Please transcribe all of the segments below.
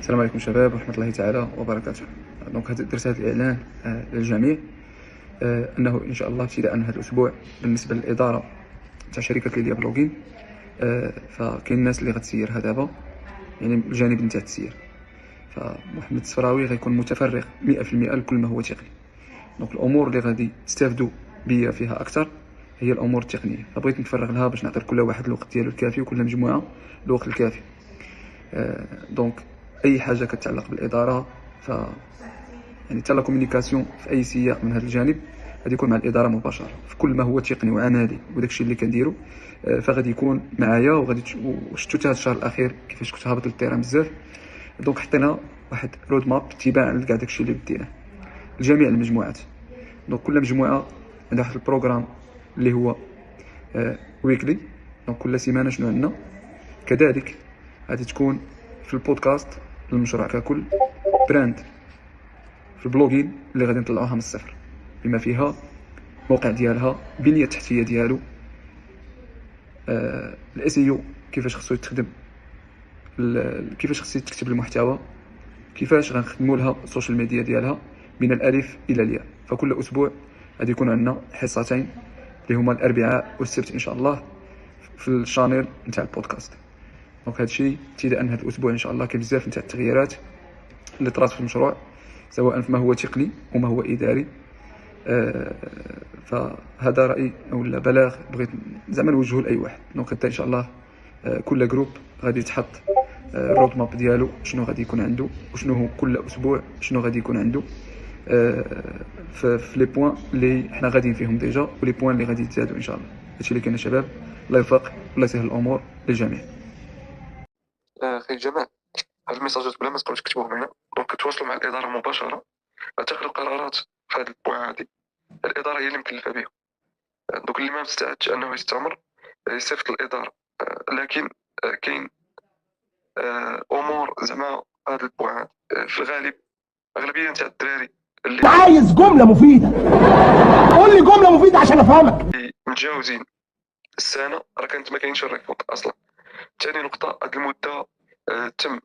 السلام عليكم شباب ورحمة الله تعالى وبركاته. دونك درت هذا الإعلان للجميع أنه إن شاء الله ابتداء من هذا الأسبوع بالنسبة للإدارة تاع شركة ليديا بلوغين، فكاين الناس اللي غتسيرها دابا، يعني الجانب نتاع التسيير. فمحمد الصفراوي غيكون متفرغ 100% لكل ما هو تقني. دونك الأمور اللي غادي تستافدوا بيا فيها أكثر هي الأمور التقنية، فبغيت نتفرغ لها باش نعطي لكل واحد الوقت ديالو الكافي وكل مجموعة الوقت الكافي. دونك اي حاجه كتعلق بالاداره، ف يعني حتى لا كومونيكاسيون في اي سياق من هذا الجانب غادي يكون مع الاداره مباشره في كل ما هو تقني وعملي، وداكشي اللي كنديرو فغادي يكون معايا. وغادي وشفتوا هذا الشهر الاخير كيفاش كنت هابط للتيران بزاف. دونك حطينا واحد رود ماب اتباعا لكاع داكشي اللي بديناه لجميع المجموعات. دونك كل مجموعه عندها واحد البروغرام اللي هو ويكلي. دونك كل سيمانه شنو عندنا. كذلك غادي تكون في البودكاست المشروع ككل براند في البلوغين اللي غادي نطلعوها من الصفر، بما فيها الموقع ديالها، البنيه التحتيه ديالو، الاس اي او، كيفاش خصو يتخدم، كيفاش خصو تكتب المحتوى، كيفاش غنخدموا لها السوشيال ميديا ديالها من الالف الى الياء. فكل اسبوع غادي يكون عندنا حصتين اللي هما الاربعاء والسبت ان شاء الله في الشانيل نتاع البودكاست. دونك هادشي ابتداء من هذا الاسبوع ان شاء الله. كاين بزاف نتاع التغييرات اللي طرات في المشروع، سواء فيما هو تقني وما هو اداري. فهذا راي او بلاغ بغيت زعما نوجهه لاي واحد. دونك حتى ان شاء الله كل جروب غادي يتحط الرود ماب ديالو، شنو غادي يكون عنده وشنو هو كل اسبوع شنو غادي يكون عنده في لي بوين اللي حنا غاديين فيهم ديجا ولي بوين اللي غادي يتزادوا ان شاء الله. هادشي اللي كاين يا شباب. الله يوفق الله يسهل الامور للجميع. اخي جمال، هاد الميساجات بلا ما تبقاو تكتبوهم هنا. دونك تواصلوا مع الاداره مباشره، تاخذوا قرارات في هاد البوان هادي. الاداره هي اللي مكلفه بهم. دوك اللي ما مستعدش انه يستمر يصيفط الاداره. لكن كاين امور زعما هاد البوان في الغالب اغلبيه تاع الدراري اللي عايز جمله مفيده، قول لي جمله مفيده عشان افهمك. متجاوزين السنه راه كانت ما كاينش الريكورد اصلا. ثاني نقطه، هاد المده تم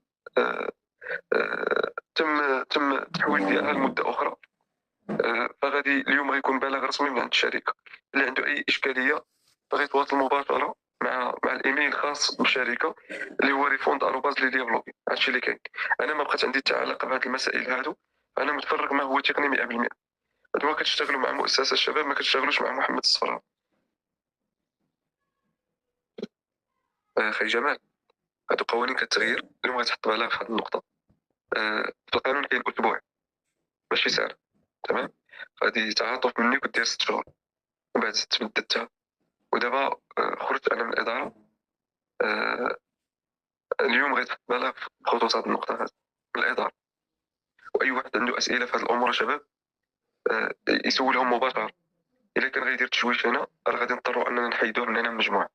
تم التحويل ديالها لمده اخرى. فغادي اليوم غيكون بلاغ رسمي من عند الشركه. اللي عنده اي اشكاليه فغيتواصل مباشره مع الايميل الخاص بالشركه اللي هو refund@lidiablogging. هادشي اللي كاين. انا ما بقات عندي حتى علاقه بهاد المسائل هادو، انا متفرغ ما هو تقني 100%. انتما كتشتغلوا مع مؤسسه الشباب، ما كتشتغلوش مع محمد الصفراوي. اخي جمال، هادو قوانين كتغير. اليوم غتحط بلاغ في هاد النقطه. في القانون كاين اسبوع ماشي سنه، تمام؟ غادي تعاطف منك ودير 6 شهور من بعد تمددتها. ودابا خرجت انا من الاداره. اليوم غيتحط بلاغ بخصوص هذه النقطه هذه من الاداره. واي واحد عنده اسئله في هذه الامور يا شباب يسولهم مباشره. الا كان غيدير تشويش هنا راه غادي نضطروا اننا نحيدوه من هنا من المجموعه.